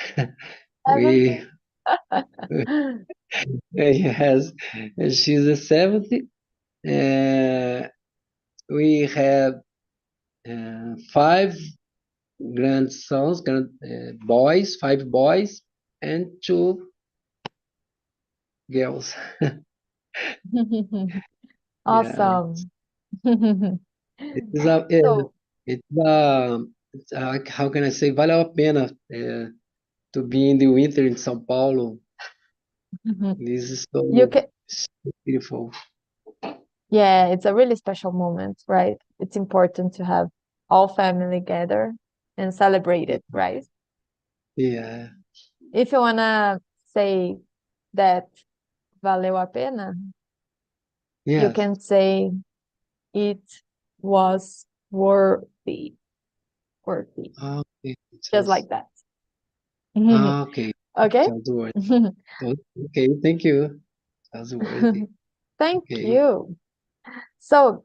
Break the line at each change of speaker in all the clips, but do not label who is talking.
has. we
70?
yes, she's a 70. We have five grandsons, boys, five boys, and two girls. Yeah,
Awesome.
it's
So,
how can I say? Valeu a pena to be in the winter in São Paulo. This is
you
so,
can,
so beautiful.
yeah, it's a really special moment, right? It's important to have all family gather and celebrate it, right?
Yeah.
If you wanna say that valeu a pena, you
Yes.
can say it was worthy, worthy,
Okay.
just
Sounds,
like that.
okay.
Okay?
Sounds worthy. Okay. Thank you. Sounds worthy.
Thank
Okay.
you. So,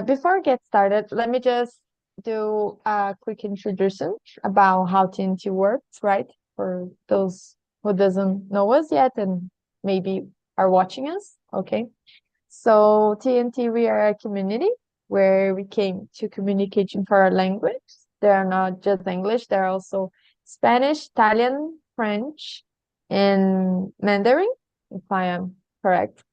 before I get started, let me just do a quick introduction about how TNT works, right? For those who doesn't know us yet and maybe are watching us, okay? So TNT, we are a community where we came to communicate in foreign language. They are not just English, they're also Spanish, Italian, French, and Mandarin, if I am correct.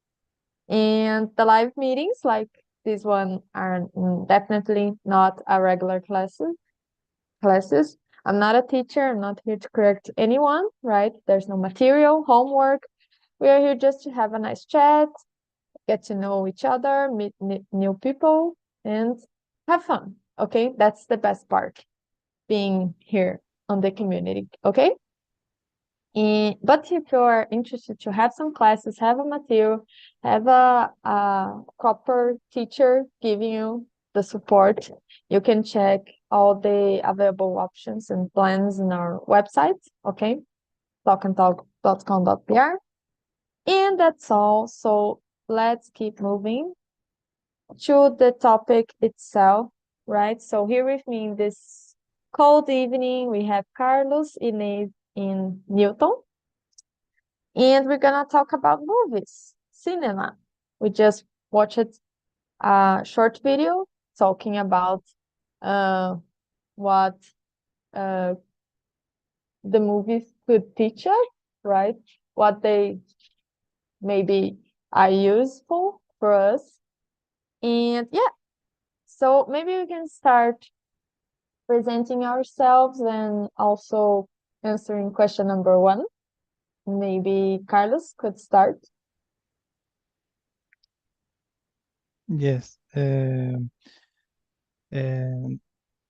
And the live meetings like this one are definitely not a regular classes. I'm not a teacher, I'm not here to correct anyone, right? There's no material, homework. We are here just to have a nice chat, get to know each other, meet new people, and have fun. Okay, that's the best part being here on the community. Okay, but if you're interested to have some classes, have a material, have a proper teacher giving you the support, you can check all the available options and plans in our website. Okay, talkandtalk.com.br. And that's all. So let's keep moving to the topic itself, right? So here with me in this cold evening, we have Carlos, Inês, and Newton. And we're gonna talk about movies, cinema. We just watched a short video talking about uh, what uh, the movies could teach us, right? What they maybe are useful for us. And yeah, so maybe we can start presenting ourselves and also answering question number one. Maybe Carlos could start.
Yes. And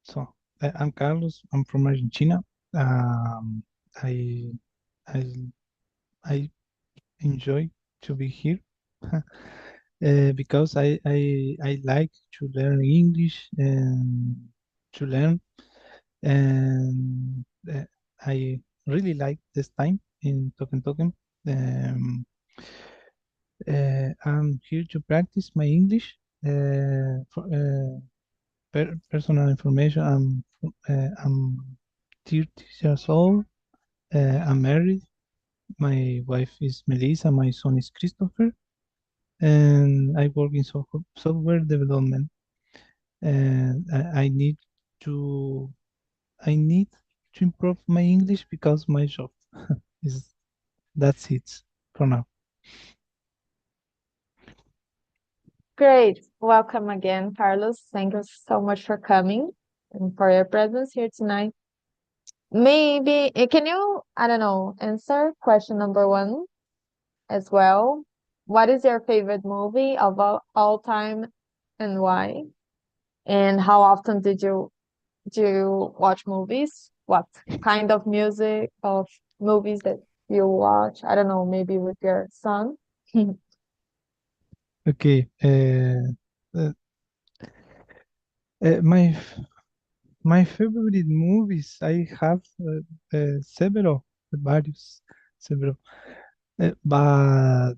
so I'm Carlos. I'm from Argentina. Um, I I I enjoy to be here because I like to learn English and to learn, and I really like this time in Talking. Um, I'm here to practice my English. For, personal information. I'm 30 years old. I'm married. My wife is Melissa. My son is Christopher, and I work in software development. And to I need to improve my English because my job is that's it for now.
Great. Welcome again, Carlos. Thank you so much for coming and for your presence here tonight. Maybe, can you, I don't know, answer question number one as well? What is your favorite movie of all time and why? And how often do you watch movies? What kind of music of movies that you watch? I don't know, maybe with your son.
Okay. Uh, my My favorite movies, I have several, several, but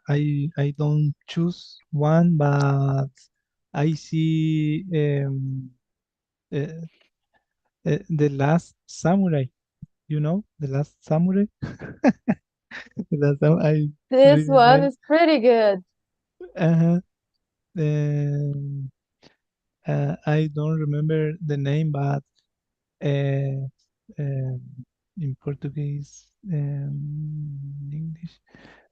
I don't choose one, but I see The Last Samurai. you know, The Last Samurai. I
This
really
one
like.
is pretty good.
Uh-huh. Um, I don't remember the name, but uh, um, in Portuguese, in English,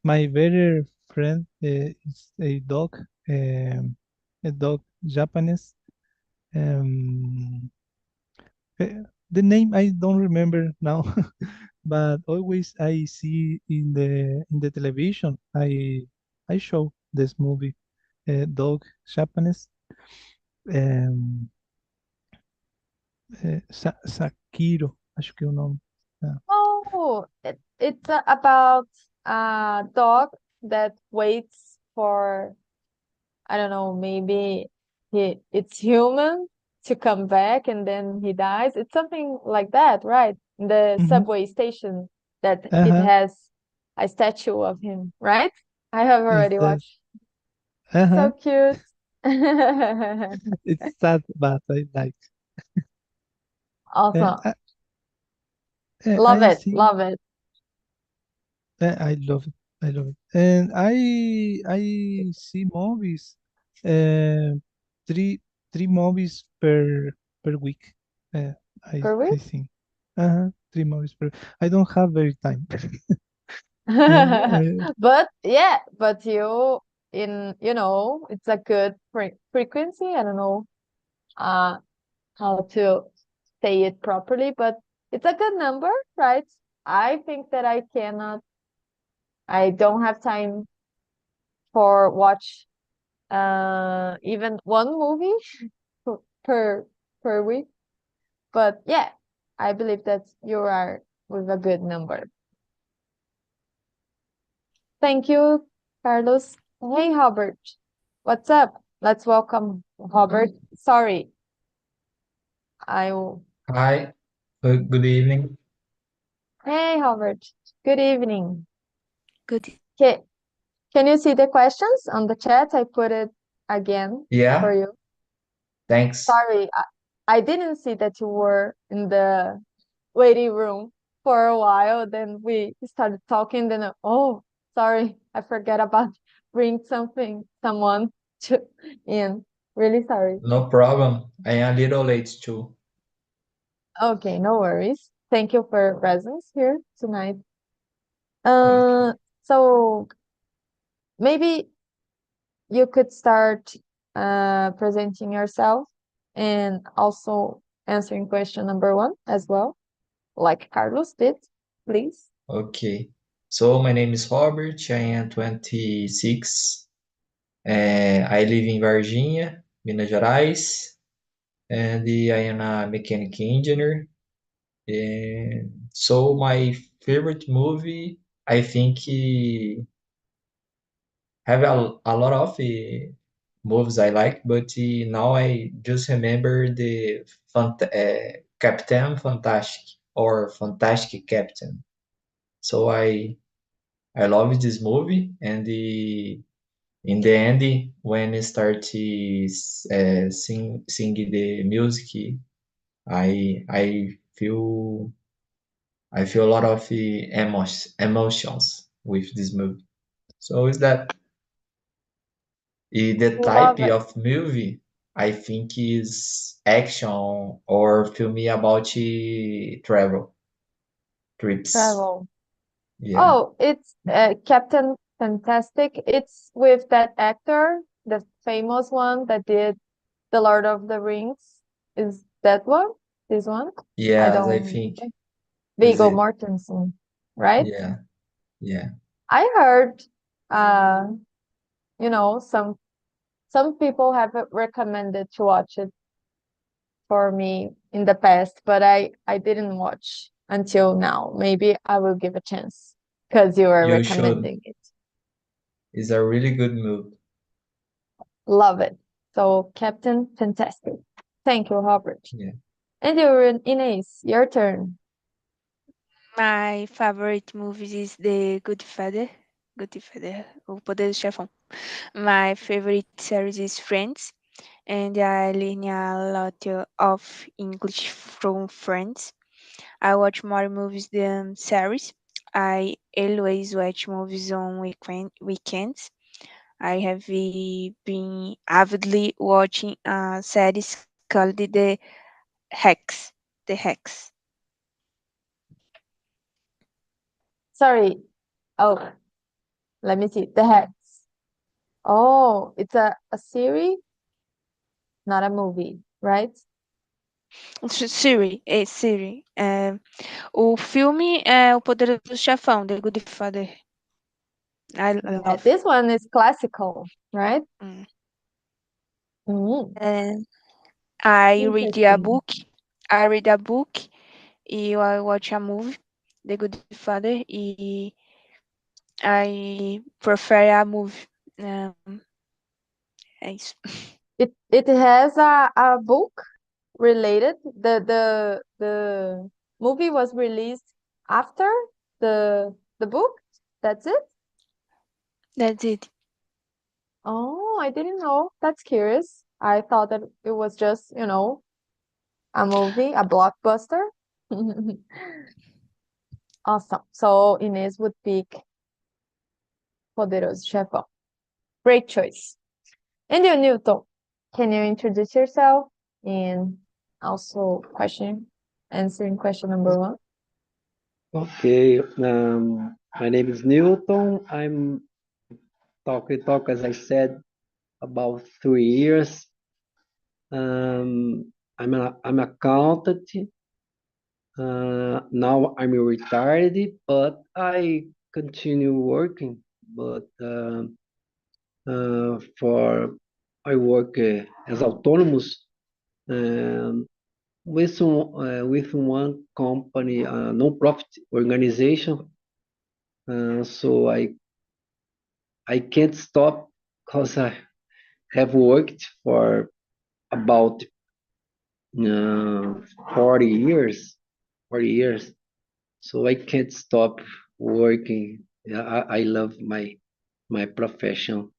my very friend is a dog Japanese. Um, the name I don't remember now, but always I see in the television. I show this movie, dog Japanese. Um, Sakiro, acho que é o nome. Ah.
Oh, it's about a dog that waits for, I don't know, maybe it's human to come back and then he dies. It's something like that, right? The
Mhm.
subway station that it
Uh-huh.
has a statue of him, right? I have
Is
already
that?
watched.
Uh-huh.
So cute.
It's sad, but I like. Uh,
Also,
I,
love
I
it,
see.
love it.
I love it. I love it. And I see movies. Uh, three three movies per week. Uh,
Per
I
week?
think. Uh-huh. Three movies per. I don't have very time. Uh,
But yeah, but it's a good frequency. I don't know uh how to say it properly, but it's a good number, right? I think that I don't have time for watch even one movie per per week. But yeah, I believe that you are with a good number. Thank you, Carlos. Hey, Robert. What's up? Let's welcome Robert. Sorry, I will.
Hi, good evening.
Hey, Robert. Good evening.
Good.
Okay, can you see the questions on the chat? I put it again for
Yeah,
you.
thanks.
Sorry, I didn't see that you were in the waiting room for a while. Then we started talking. Then, oh, sorry, I forget about bring someone to in. Really sorry.
No problem. I am a little late too.
Okay, no worries. Thank you for your presence here tonight.
Okay.
So maybe you could start presenting yourself and also answering question number one as well, like Carlos did, please.
Okay. So my name is Robert. I am 26. I live in Varginha, Minas Gerais, and I am a mechanic engineer. And so my favorite movie, I think, have a lot of movies I like, but now I just remember the Captain Fantastic or Fantastic Captain. So I love this movie, and in the end, when it starts singing the music, I feel a lot of emotions with this movie. So is that the type
Love it.
of movie I think is action or film about travel trips.
Travel.
Yeah,
Oh, it's Captain Fantastic. It's with that actor, the famous one that did The Lord of the Rings. Is that one? This one? I
yes, I
don't.
think is
Viggo
it.
Mortensen, right?
Yeah, yeah.
I heard, uh, some people have recommended to watch it for me in the past, but I didn't watch until now. Maybe I will give a chance because you are
You should.
recommending it.
It's a really good movie.
Love it. So Captain Fantastic. Thank you, Robert.
Yeah.
And you're Inês, your turn.
My favorite movie is The Godfather. Godfather, O Poder do Chefão. My favorite series is Friends, and I learn a lot of English from Friends. I watch more movies than series. I always watch movies on weekends. I have been avidly watching a series called Hex. The Hex.
Sorry. Oh, let me see. The Hex. Oh, it's a series, not a movie, right?
Siri. O filme é O Poderoso Chefão, The Good Father. I
Yeah,
love.
this one is classical, right?
Mm.
Mm,
And I read a
interesting.
book. I read a book e I watch a movie, The Good Father, e I prefer a movie. É isso.
It has a book related. The movie was released after the book. That's it?
That's it.
Oh, I didn't know. That's curious. I thought that it was just, a movie, a blockbuster. Awesome. So Inês would pick Poderoso Chefão. Great choice. And you, Newton, can you introduce yourself and also answering question number one?
Okay, my name is Newton. I'm talk as I said about 3 years. I'm accountant. Now I'm retired, but I continue working. But for I work as autonomous with one company, a non-profit organization. So I can't stop because I have worked for about uh, 40 years. 40 years. So I can't stop working. Yeah, I love my profession.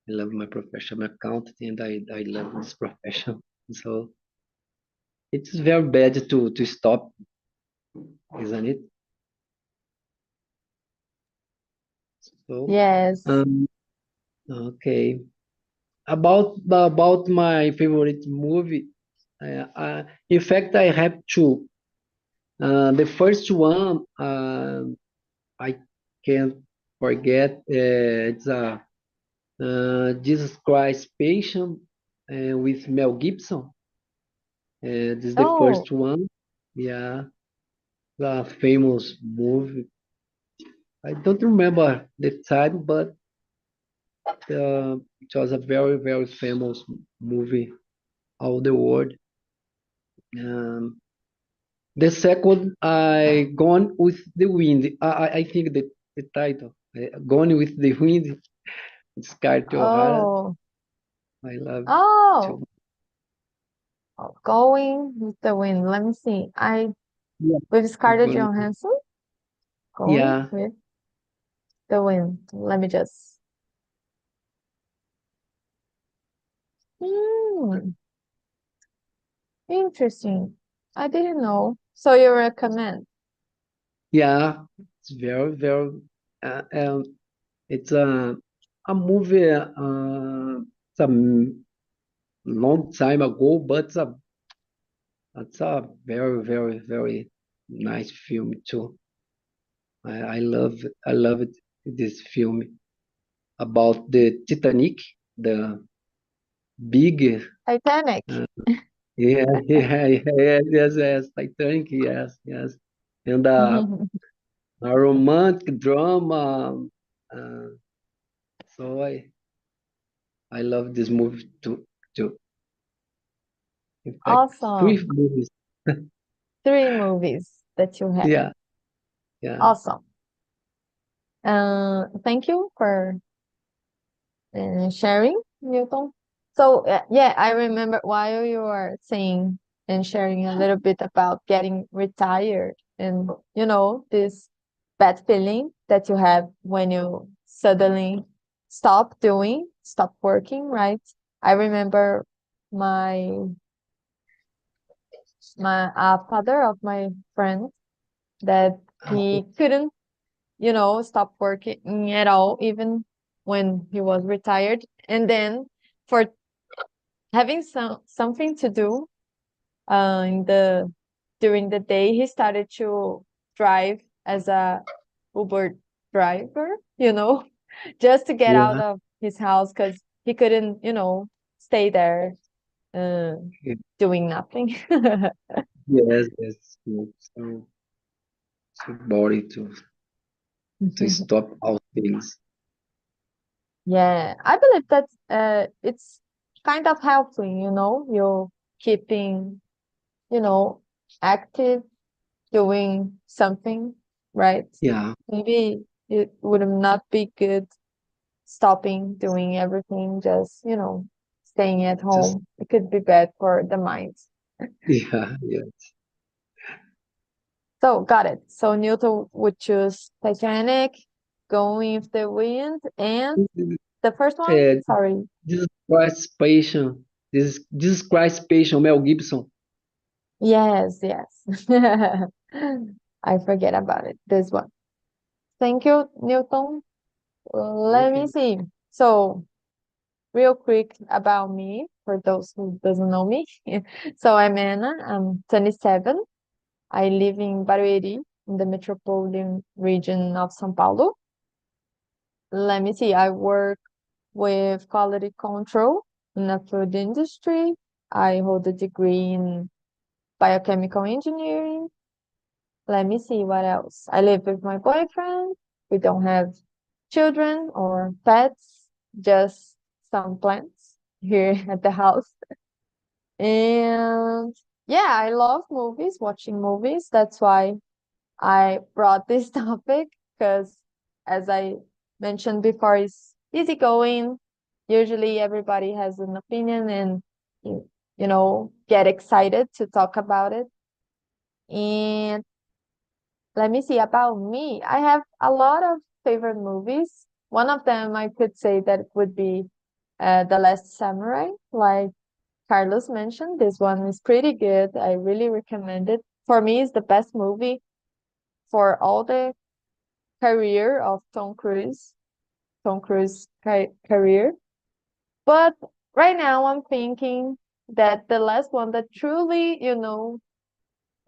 I love my profession. I'm accountant and I love this profession. So it's very bad to stop, isn't it? So
Yes.
okay. About my favorite movie, in fact, I have two. The first one I can't forget. It's a Jesus Christ Passion with Mel Gibson. This is the
Oh,
first one. Yeah, a famous movie. I don't remember the time, but it was a very, very famous movie all the world. Um, the second, I Gone with the Wind. I think the title, Gone with the Wind. It's Scarlett O'Hara.
oh,
I love it
oh,
too.
going with the wind. Let me see.
Yeah,
With Scarlett
Gone with-
Johansson, going
yeah,
with the wind. Let me just. Hmm, interesting. I didn't know. So you recommend?
yeah. It's very, very. It's a movie. It's a long time ago, but it's a very, very, very nice film too. I love it. This film about the Titanic, the big.
Titanic.
Uh, yeah, yeah, yes, yes, Titanic, yes, yes, and a romantic drama. Uh, so I love this movie too. Too. In fact, three
Awesome.
movies.
3 movies that you have.
Yeah, yeah.
Awesome. Thank you for sharing, Newton. So yeah, I remember while you were saying and sharing a little bit about getting retired and this bad feeling that you have when you suddenly stop working, right? I remember my father of my friend that he couldn't, stop working at all, even when he was retired. And then for having something to do in the during the day, he started to drive as a Uber driver, just to get out
Yeah,
of his house because he couldn't, stay there uh, doing nothing.
yes, yes. So, so body to stop all things.
Yeah, I believe that it's kind of helping, you keeping, you know, active, doing something, right?
Yeah,
Maybe it would not be good stopping doing everything, just, staying at
just
home. It could be bad for the mind.
yeah, yeah.
So, got it. So, Newton would choose Titanic, Going with the Wind, and the first one,
Uh,
sorry.
Jesus Christ Passion. Jesus Christ Passion, Mel Gibson.
Yes, yes. I forget about it. This one. Thank you, Newton. Let me
Okay.
see. So, real quick about me, for those who doesn't know me. So, I'm Anna. I'm 27. I live in Barueri, in the metropolitan region of São Paulo. Let me see. I work with quality control in the food industry. I hold a degree in biochemical engineering. Let me see what else. I live with my boyfriend. We don't have children or pets, just some plants here at the house. And yeah, I love movies, watching movies. That's why I brought this topic because, as I mentioned before, it's easygoing. Usually, everybody has an opinion and get excited to talk about it. And let me see about me. I have a lot of favorite movies. One of them I could say that would be The Last Samurai, like Carlos mentioned. This one is pretty good. I really recommend it. For me, it's the best movie for all the career of Tom Cruise career. But right now, I'm thinking that the last one that truly,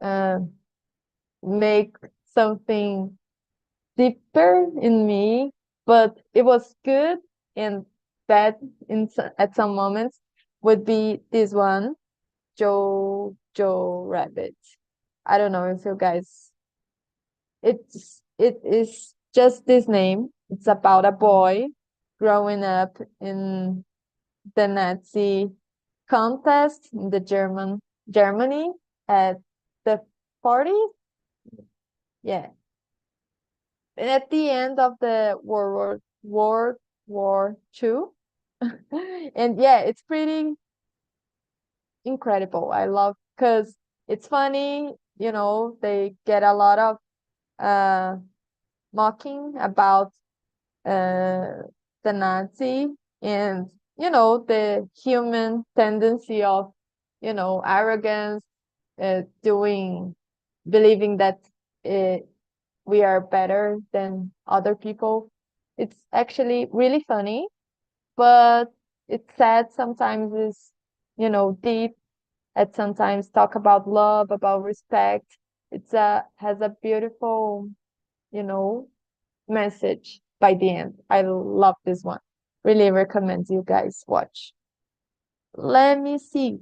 uh, make something deeper in me, but it was good and bad at some moments would be this one, Joe Rabbit. I don't know if you guys it is just this name. It's about a boy growing up in the Nazi contest in the Germany at the 40s. Yeah. And at the end of the World War II. And yeah, it's pretty incredible. I love because it's funny, they get a lot of uh mocking about uh the Nazi and the human tendency of arrogance, doing believing that uh, we are better than other people. It's actually really funny, but it's sad sometimes, is deep, at sometimes talk about love, about respect. It's a has a beautiful, you know, message by the end. I love this one. Really recommend you guys watch. Let me see.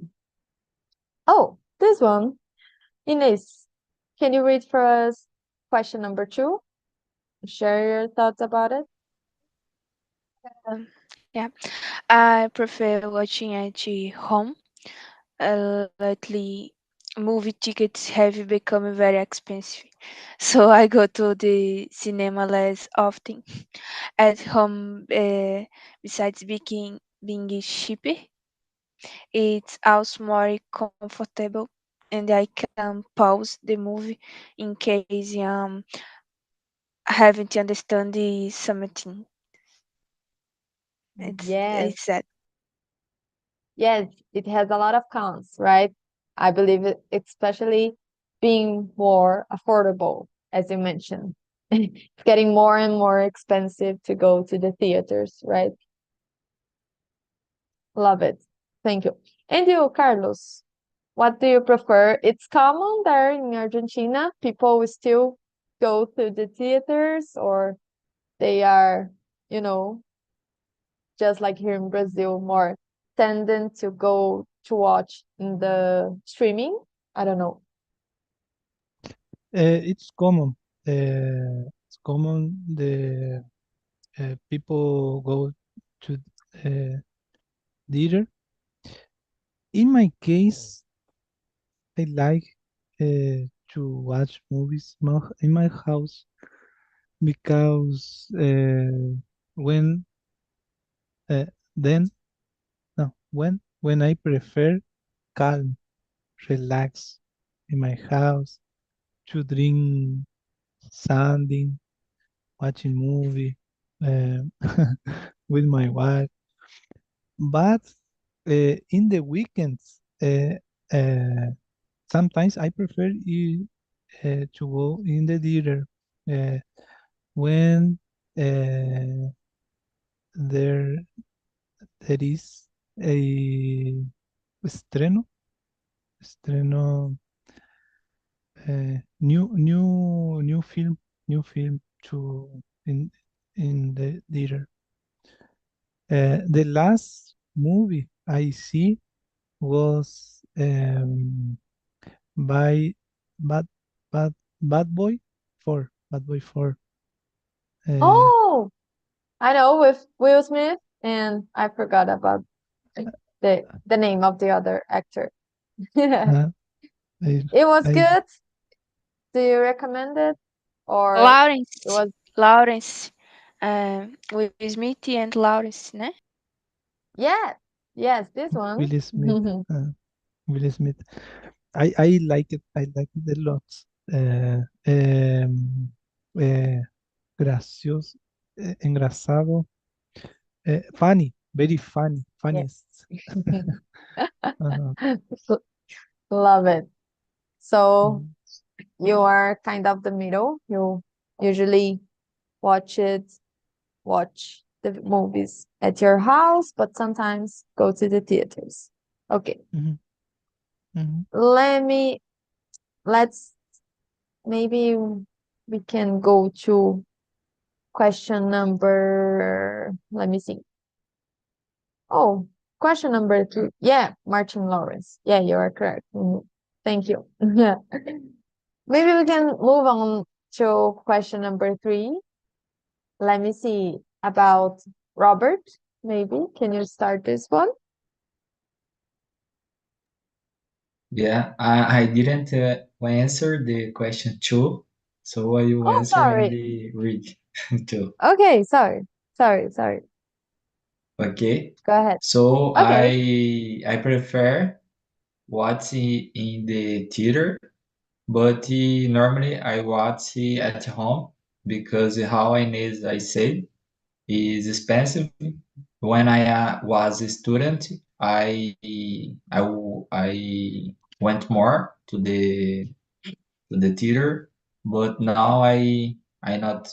Oh, this one. Ines, can you read for us question number 2? Share your thoughts about it.
Yeah, I prefer watching at home. Lately, movie tickets have become very expensive, so I go to the cinema less often. At home, besides being cheaper, it's also more comfortable, and I can pause the movie in case I haven't understand the something.
Yes,
It's that.
yes, it has a lot of cons, right? I believe especially being more affordable, as you mentioned. It's getting more and more expensive to go to the theaters, right? Love it. Thank you. And you, Carlos, what do you prefer? It's common there in Argentina. People will still go to the theaters, or they are, you know, just like here in Brazil, more tendent to go to watch in the streaming. I don't know.
It's common. It's common. The people go to theater. In my case, I like to watch movies in my house because when uh, then no when I prefer calm, relax in my house to drink something, watching movie uh, with my wife. But in the weekends, sometimes I prefer to go in the theater uh, when there there is a estreno, estreno, new film to in the theater. The last movie I see was by Bad Bad Bad Boy 4. Bad Boy 4. Uh,
Oh, I know, with Will Smith, and I forgot about the name of the other actor. It
uh, I,
was
I
good. Do you recommend it? Or it
Lawrence,
was
Lawrence, Will Smith and Lawrence, né?
yeah, yes, this one.
Will Smith. Uh, Will Smith. I like it. I like it a lot. Uh, um, uh, gracioso, engraçado, funny, very funny,
Yeah.
funniest. Uh,
Love it. So
mm,
you are kind of the middle. You usually watch it, watch the movies at your house, but sometimes go to the theaters. Okay.
mhm, mhm.
Let me let's maybe we can go to question number, let me see. Oh, question number 3. Yeah, Martin Lawrence. Yeah, you are correct. Thank you. Yeah. Maybe we can move on to question number 3. Let me see about Robert. Maybe can you start this one?
Yeah, I didn't answer the question two, so I will
Oh,
answer in
sorry.
the read two.
Okay, sorry.
Okay.
Go ahead.
So
Okay.
I prefer watching in the theater, but normally I watch at home because how I said is expensive. When I was a student, I went more to the theater, but now I not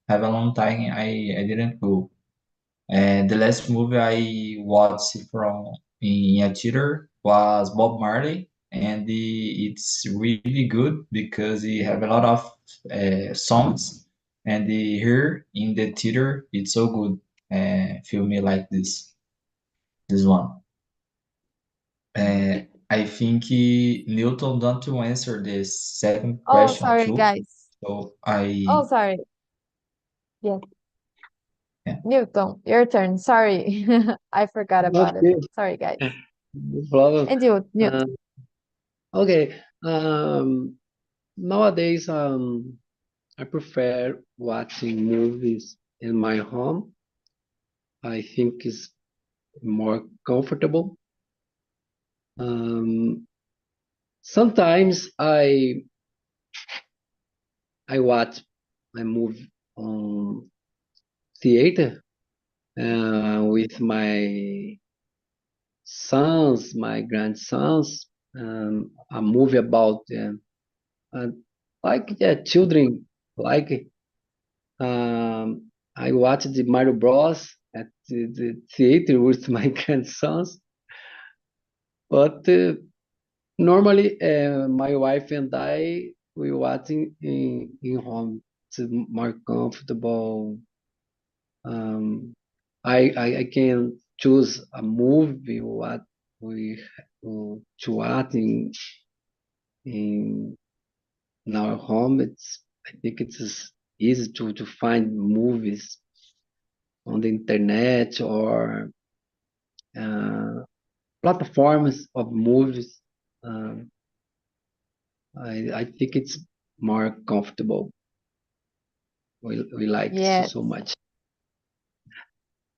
have a long time. I didn't go. And the last movie I watched from in a theater was Bob Marley, and it's really good because he have a lot of songs, and here in the theater it's so good. Feel me like this one. I think Newton don't to answer the second
Oh,
question
sorry,
too,
guys.
so
Oh, sorry. Yes.
yeah.
Newton, your turn. Sorry. I forgot about it.
Okay,
Sorry, guys.
no problem.
And you,
Uh,
Newton.
okay. Nowadays, I prefer watching movies in my home. I think it's more comfortable. Um, Sometimes I watch a movie on theater with my sons, my grandsons. a movie about children like it. I watched the Mario Bros at the theater with my grandsons, but normally my wife and we watching in home. It's more comfortable. Um, I can choose a movie what we to watch in our home. I think it's easy to find movies on the internet or uh, platforms of movies. Um, I think it's more comfortable. We like
Yes,
so much.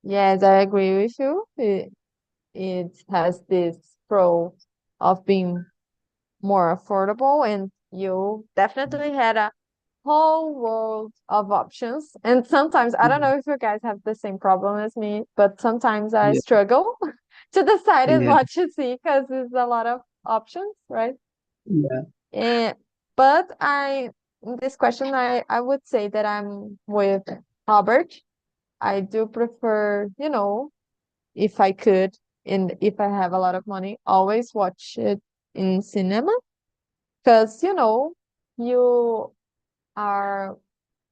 yes, I agree with you. It has this pro of being more affordable, and you definitely had a whole world of options. And sometimes, I don't know if you guys have the same problem as me, but sometimes I
Yeah,
struggle to decide on
yeah,
what to see because there's a lot of options, right?
yeah,
And but in this question, I would say that I'm with Robert. I do prefer, if I could, and if I have a lot of money, always watch it in cinema because you are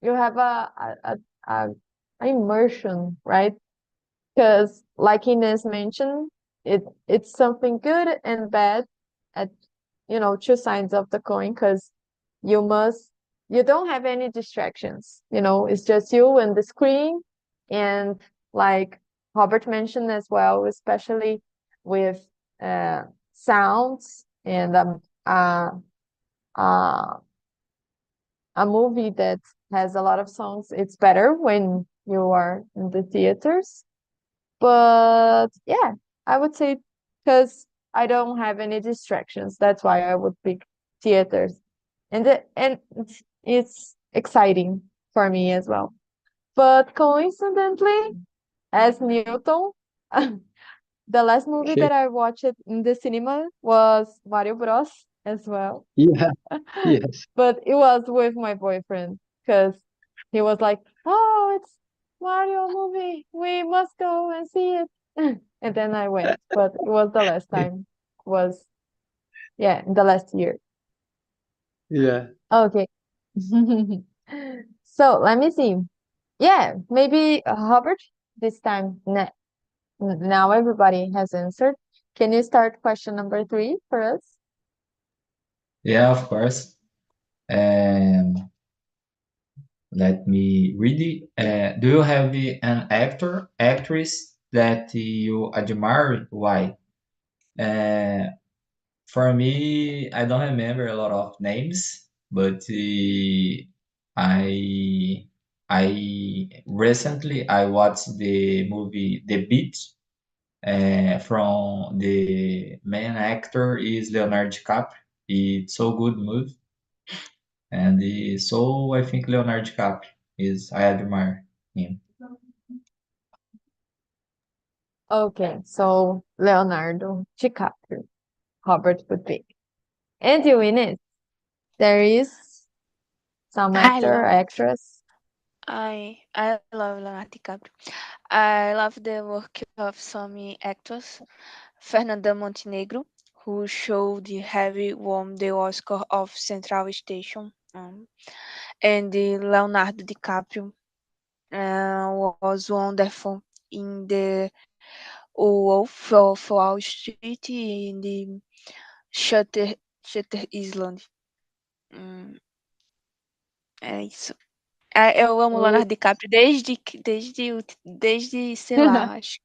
you have a, a immersion, right? Because like Ines mentioned, it's something good and bad at two sides of the coin because you must you don't have any distractions. It's just you and the screen, and like Robert mentioned as well, especially with uh sounds and uh a movie that has a lot of songs, it's better when you are in the theaters. But yeah, I would say because I don't have any distractions, that's why I would pick theaters. And it's exciting for me as well. But coincidentally, as Newton, the last movie
okay.
that I watched in the cinema was Mario Bros as well.
Yeah, yes,
But it was with my boyfriend because he was like, "Oh, it's Mario movie. We must go and see it." And then I went, but it was the last time. Was yeah, in the last year.
yeah.
Okay. So let me see. Yeah, maybe Robert this time. Now everybody has answered. Can you start question number 3 for us?
Yeah, of course. Um, Let me read it. Do you have an actor, actress that you admire? Why? Uh, for me, I don't remember a lot of names, but I I recently I watched the movie The Beat. From the main actor is Leonardo DiCaprio. It's so good movie, and so I think Leonardo DiCaprio is I admire him.
Okay, so Leonardo DiCaprio, Robert would be. And you, Ines? There is some
I
actor,
love
actress.
I love Leonardo DiCaprio. I love the work of some actors. Fernanda Montenegro, who showed Heavy won the Oscar of Central Station, and Leonardo DiCaprio was wonderful in the Wolf of Wall Street in the Shutter Island. Hum, é isso. Eu amo
We
Leonardo DiCaprio desde, sei lá, acho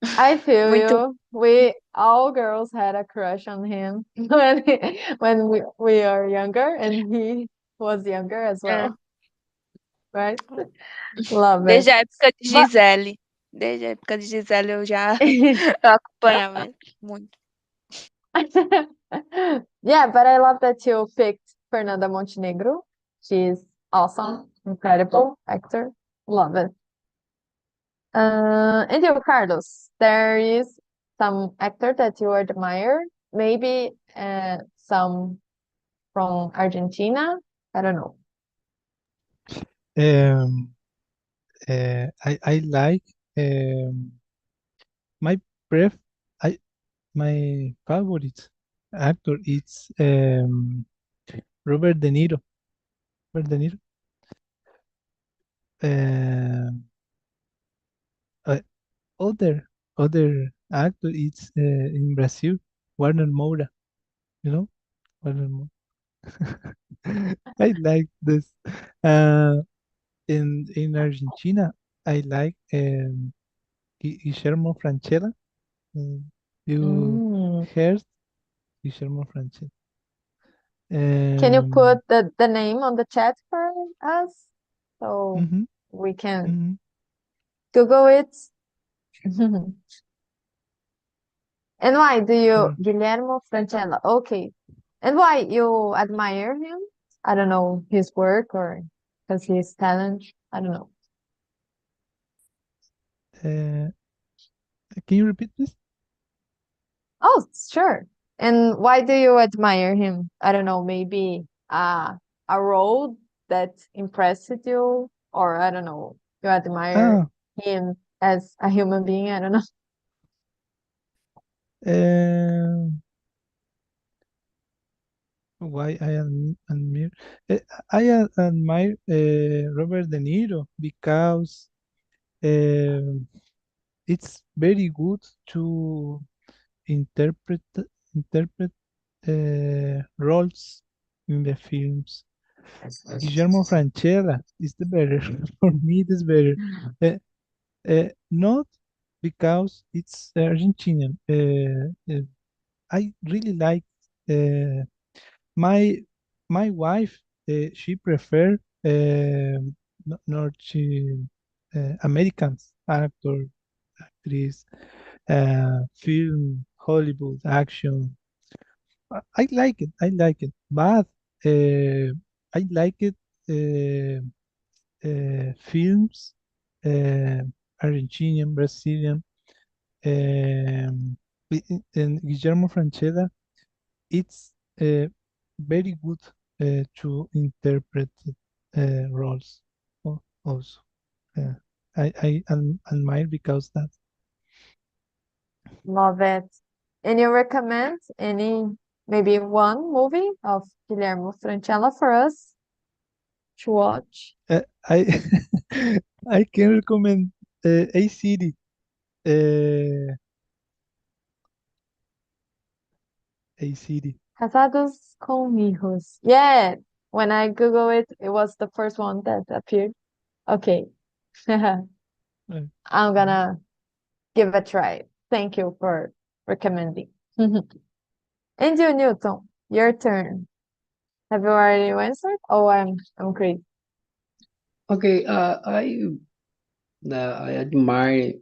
I feel
muito.
you. We all girls had a crush on him when we are younger, and he was younger as
É,
well, right? Love it.
desde a época de
But
Gisele. Desde a época de Gisele eu já eu acompanhava ele muito.
yeah, but I love that you picked Fernanda Montenegro. She's awesome, incredible actor. Love it. And you, Carlos, there is some actor that you admire maybe some from Argentina. I don't know.
I like my pref I my favorite actor is Robert De Niro. Robert De Niro. Um, uh, other actor is in Brazil, Warner Moura. You know, Warner Moura. I like this. Uh, in Argentina, I like Guillermo Francella. Mm, you
Mm.
heard Guillermo Francella?
Can you
Um,
put the name on the chat for us so
mhm,
we can
mhm,
Google it? And why do you,
sure.
Guillermo Francella? Okay. And why you admire him? I don't know, his work or because his talent. I don't know.
Uh, can you repeat this?
Oh, sure. And why do you admire him? I don't know, maybe a role that impressed you, or I don't know, you admire
Ah,
him as a human being. I don't know.
um, why admire? Uh, admire Robert De Niro because um it's very good to interpret interpret roles in the films. Guillermo Francella is the better. For me, it is better. Not because it's Argentinian. I really like uh, my my wife. She prefer not she Americans actor actress film Hollywood action. I like it. I like it, but I like it. Uh, Films, uh, Argentinian, Brazilian, and Guillermo Francella, it's very good to interpret roles also. Uh, I admire because that.
Love it. And you recommend any, maybe one movie of Guillermo Francella for us to watch?
I I can recommend a city. Uh, a city.
Casados con Hijos. Yeah, when I Google it, it was the first one that appeared. Okay. I'm
Uh,
gonna give a try. Thank you for recommending. And you, Newton, your turn. Have you already answered? Oh, I'm great.
Okay, I admire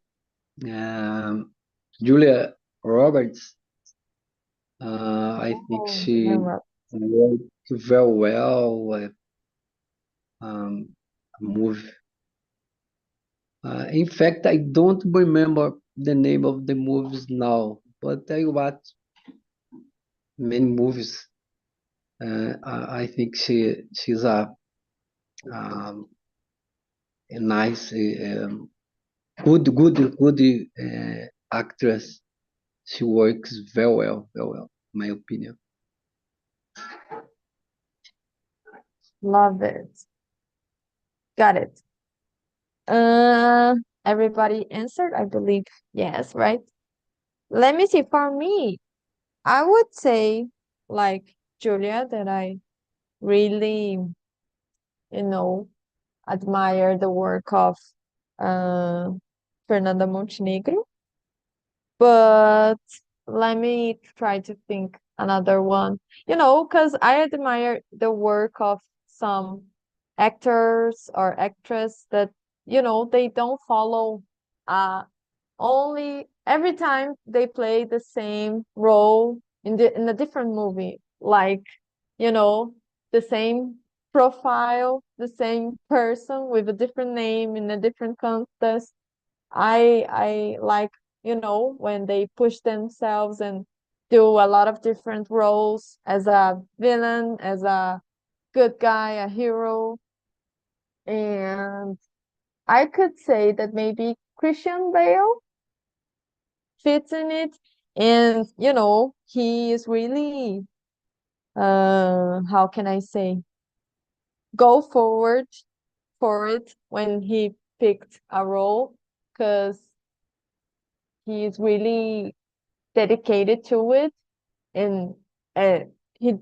Julia Roberts. I think
Oh,
she
Julia
worked very well with a movie. In fact, I don't remember the name of the movies now, but I watched many movies. I think she's um, a nice, good actress. She works very well, in my opinion.
Love it. Got it. Uh, Everybody answered, I believe. Yes, right? Let me see. For me, I would say like Julia that I really, you know, admire the work of uh, Fernanda Montenegro. But let me try to think another one. Because I admire the work of some actors or actress that, they don't follow uh only every time they play the same role in a different movie. Like, you know, the same profile, the same person with a different name in a different context. I like, when they push themselves and do a lot of different roles as a villain, as a good guy, a hero. And I could say that maybe Christian Bale fits in it. And, he is really, how can I say, go forward for it when he picked a role, because he's really dedicated to it. And he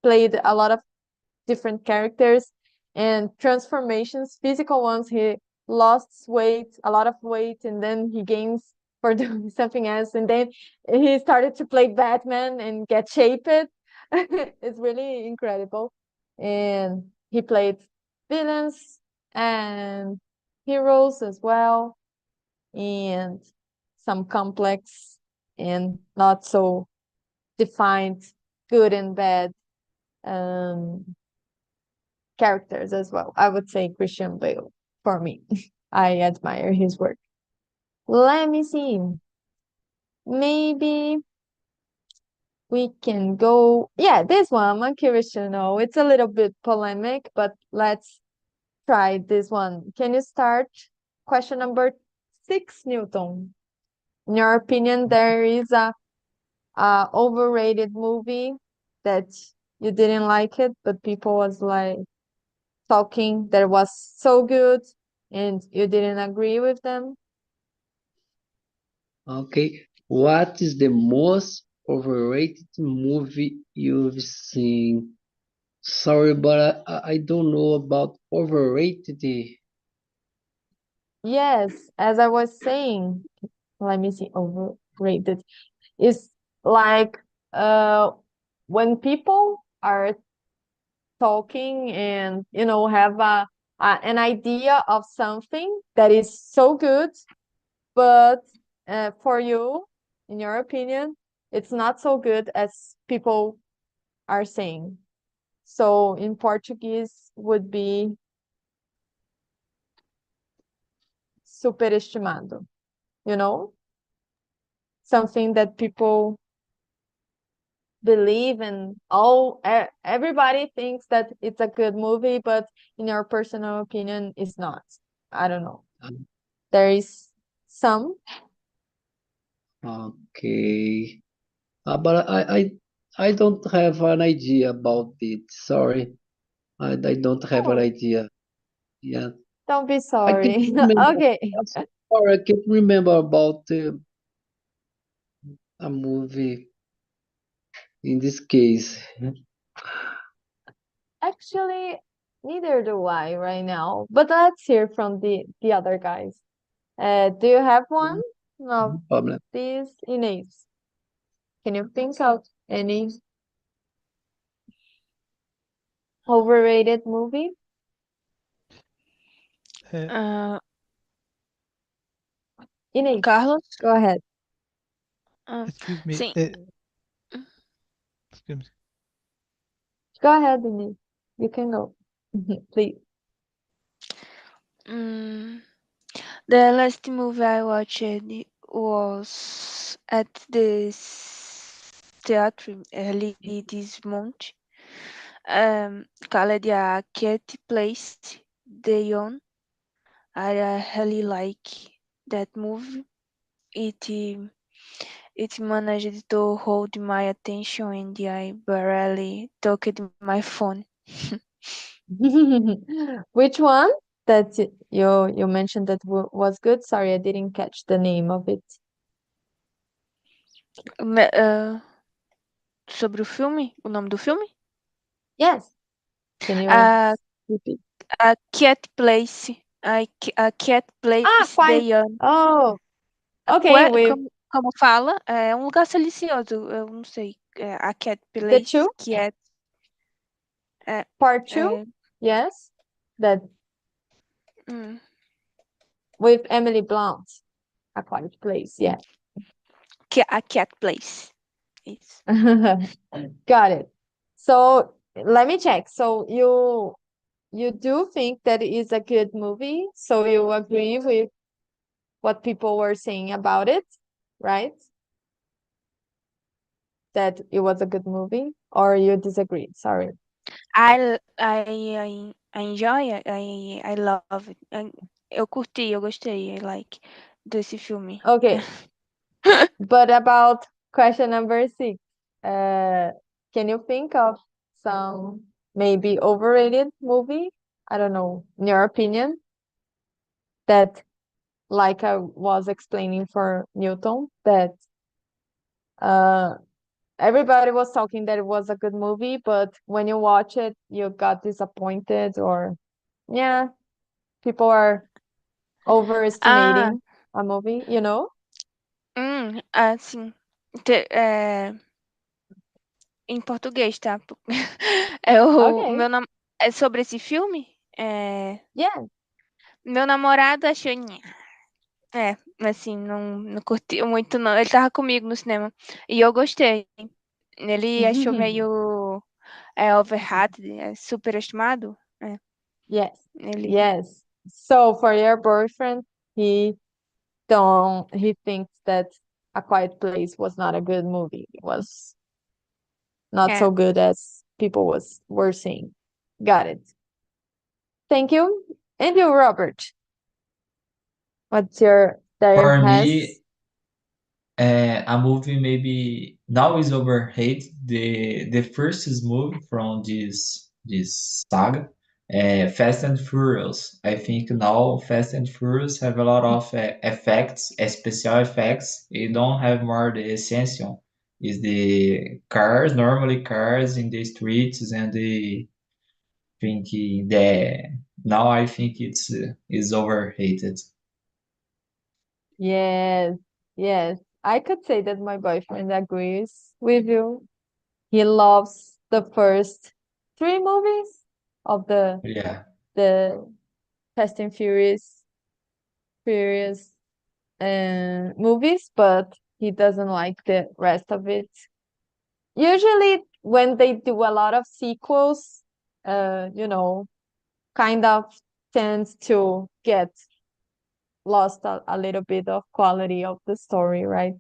played a lot of different characters and transformations, physical ones. He lost weight, a lot of weight, and then he gains for doing something else. And then he started to play Batman and get shaped. It's really incredible. And he played villains and heroes as well, and some complex and not so defined good and bad um, characters as well. I would say Christian Bale for me. I admire his work. Let me see. Maybe we can go. Yeah, this one. I'm curious to know. It's a little bit polemic, but let's try this one. Can you start question number 6, Newton? In your opinion, there is a overrated movie that you didn't like it, but people was like talking that it was so good and you didn't agree with them?
Okay. What is the most overrated movie you've seen? Sorry, but I don't know about overrated.
Yes, as I was saying, let me see, overrated is like uh when people are talking and have an idea of something that is so good, but for you, in your opinion, it's not so good as people are saying. So in Portuguese would be superestimado, you know, something that people believe and everybody thinks that it's a good movie, but in your personal opinion, it's not. I don't know. There is some.
Okay. But I don't have an idea about it. Sorry. I don't have an
Oh,
idea. Yeah.
don't be
I can't
sorry.
remember.
Okay.
Sorry, I can't remember about a movie in this case.
Actually, neither do I right now. But let's hear from the other guys. Do you have one?
No
No,
problem.
these Inês. Can you think of any overrated movie?
Uh,
Inês,
Carlos?
go ahead.
Ah,
excuse me.
sim.
Excuse me.
Go ahead, Inês. You can go. Please.
Mm, the last movie I watched was at theater early this month. Called a Cat Place Day On. I really like that movie. It managed to hold my attention and I barely took my phone.
Which one that you mentioned that was good? Sorry, I didn't catch the name of it.
Sobre o filme? O nome do filme?
Yes. Can you
A,
repeat?
a Cat Place. A Cat Place
Quiet.
Day On.
Oh, okay, with
Como fala? É um lugar silencioso. Eu não sei. A Cat
the
Place.
two,
Cat. É,
part two.
é,
Yes, that
hum,
with Emily Blunt, A Quiet Place. Yeah.
a Cat Place. Isso.
Got it. So let me check. So you do think that it is a good movie? So you agree with what people were saying about it, right? that it was a good movie, or you disagreed? Sorry.
I enjoy it. I love it. Eu curti, eu gostei, I like desse filme.
Okay. But about question number 6, can you think of some maybe overrated movie? I don't know, in your opinion, that like I was explaining for Newton, that uh everybody was talking that it was a good movie, but when you watch it, you got disappointed, or yeah, people are
Ah,
overestimating a movie, you know?
sim. Em português, tá? É o
Okay.
meu nam é sobre esse filme?
Yeah.
Meu namorado achou "nhe". Assim, não curtiu muito não. Ele estava comigo no cinema e eu gostei. Ele achou meio, overrated, superestimado.
Yes.
Ele
Yes. So for your boyfriend, he thinks that A Quiet Place was not a good movie. It was not
é.
so good as people were saying. Got it. Thank you. And you, Robert. What's your there
For
has
me, a movie maybe now is overrated. The first movie from this saga, Fast and Furious. I think now Fast and Furious have a lot of effects, special effects. It don't have more the essential. Is the cars, normally cars in the streets, and the thinking that now I think it's is overrated.
Yes, yes. I could say that my boyfriend agrees with you. He loves the first 3 movies of
Yeah,
the Fast and Furious movies, but he doesn't like the rest of it. Usually, when they do a lot of sequels, you know, kind of tends to get lost a little bit of quality of the story, right?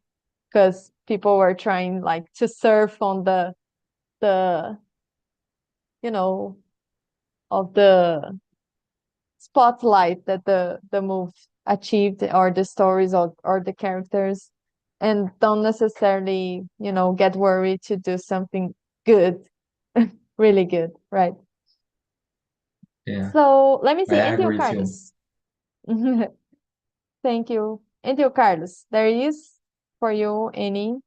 Because people were trying like to surf on the you know of the spotlight that the move achieved, or the stories, or the characters, and don't necessarily, get worried to do something good, really good, right?
yeah,
So let me
I
see, Indio
agree with you.
Carlos. Thank you. Indio Carlos, there is for you any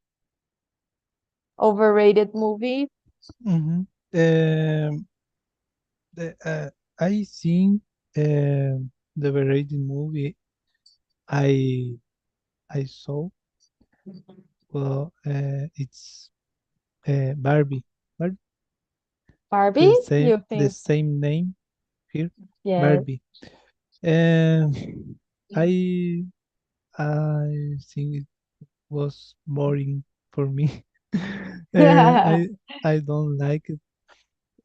overrated movie?
Mhm. Um, I think the variety movie I I saw, well, it's Barbie. Barbie,
Barbie,
the
you
the
think?
same name here,
Yes.
Barbie. And I I think it was boring for me. I don't like it.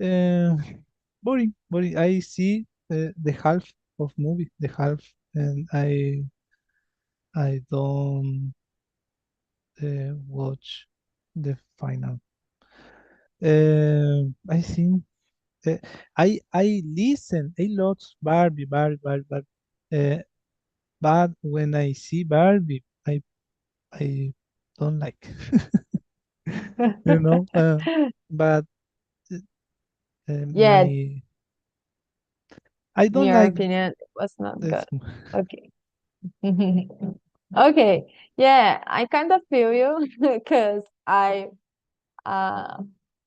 Uh, boring. I see the half of movie, the half, and I don't watch the final. I think uh, I listen a lot Barbie. Uh, but when I see Barbie, I don't like. you know. But
Yeah,
my I
in
don't
your
like
opinion, it was not good.
this.
Okay. Okay. Yeah, I kind of feel you because uh,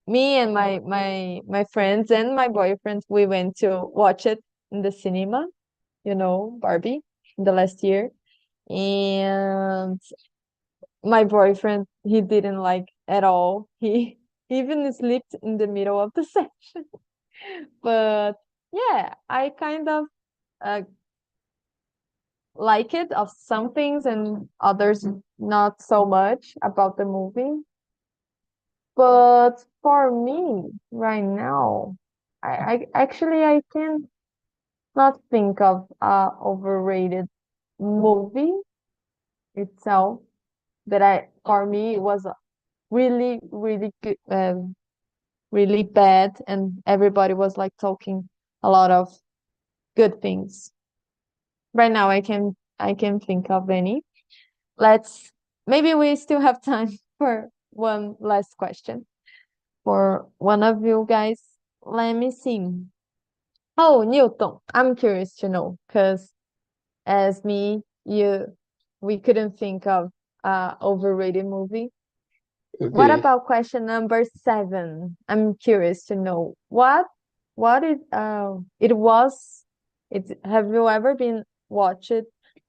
me and my friends and my boyfriend, we went to watch it in the cinema, Barbie, in the last year. And my boyfriend, he didn't like at all. He even slept in the middle of the session. But yeah, I kind of uh, like it of some things, and others not so much about the movie. But for me right now, I can not think of a overrated movie itself that for me it was really, really good, really bad, and everybody was like talking a lot of good things. Right now, I can think of any. Maybe we still have time for one last question for one of you guys. Let me see. Oh, Newton, I'm curious to know because as me, we couldn't think of overrated movie. What
Okay.
about question number 7? I'm curious to know what have you ever been watched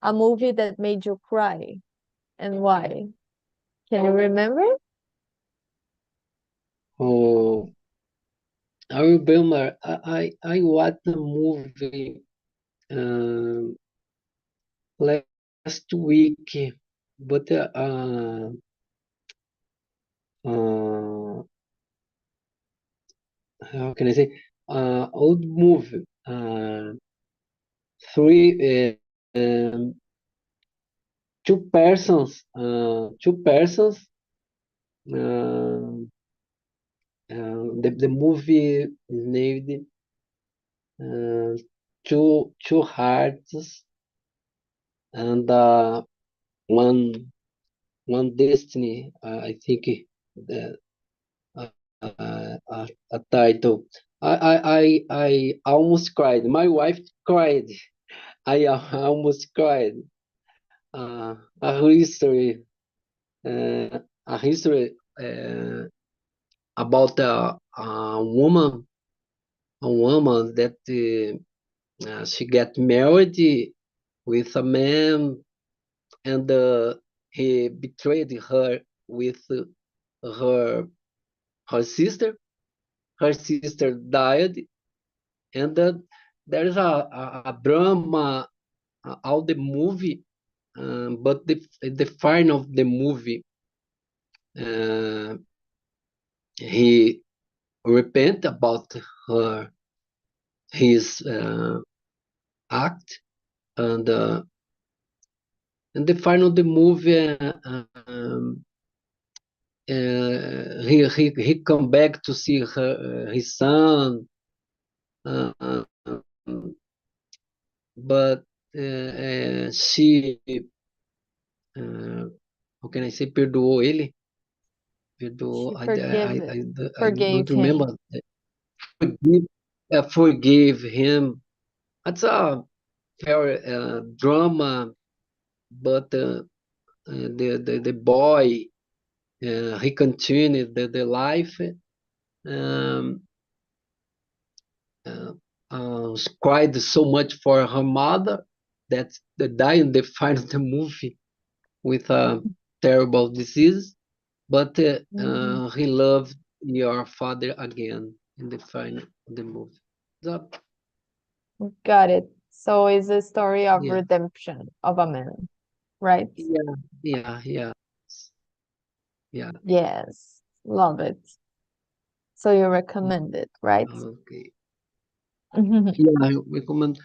a movie that made you cry and why? Can you remember?
Oh, I remember I watched a movie um, last week, but uh, how can I say? Old movie. Three, two persons. Two persons. Uh, the movie is named uh, Two Hearts and one Destiny. I think the a title. I almost cried. My wife cried. I almost cried. A history, a history about a woman that she got married with a man, and he betrayed her with her her sister. Her sister died, and there is a drama all the movie, but the final of the movie, uh, he repent about her his act, and the final of the movie, he come back to see his son, uh, but she, how can I say, perdoou ele,
She
perdoou, I
forgave
don't
him.
remember, forgive him. It's a very drama, but the boy, he continued the life, um, uh, cried so much for her mother that they died in the final of the movie with a terrible disease, but
Mhm.
he loved your father again in the final of the movie. So,
Got it. So it's a story of
yeah,
redemption of a man, right?
yeah, yeah.
Yes, love it. So you recommend it, right?
Okay. Yeah, I recommend.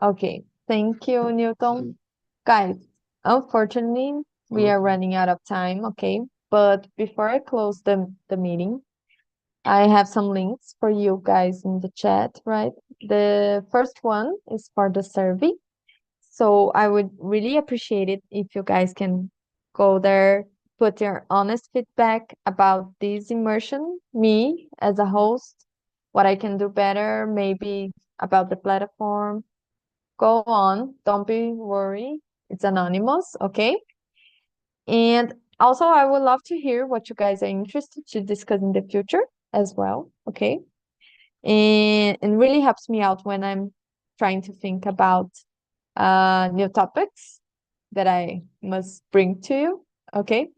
Okay, thank you, Newton. Guys, unfortunately, we are
Okay.
running out of time, okay? But before I close the meeting, I have some links for you guys in the chat, right? The first one is for the survey. So I would really appreciate it if you guys can go there, put your honest feedback about this immersion, me as a host, what I can do better, maybe about the platform. Go on, don't be worried. It's anonymous, okay? And also, I would love to hear what you guys are interested to discuss in the future as well, okay? And really helps me out when I'm trying to think about new topics that I must bring to you. Okay.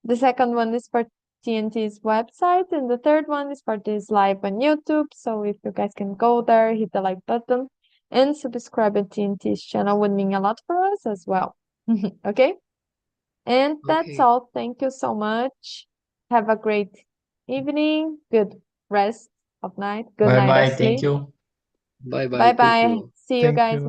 The second one is for TNT's website, and the third one is for this live on YouTube. So if you guys can go there, hit the like button, and subscribe to TNT's channel would mean a lot for us as well. Okay. And that's
Okay.
all. Thank you so much. Have a great evening. Good rest of night. Good
Bye
night of
bye. Thank
sleep.
you.
Bye bye.
Bye
Thank
bye.
you.
See you
Thank
guys.
you.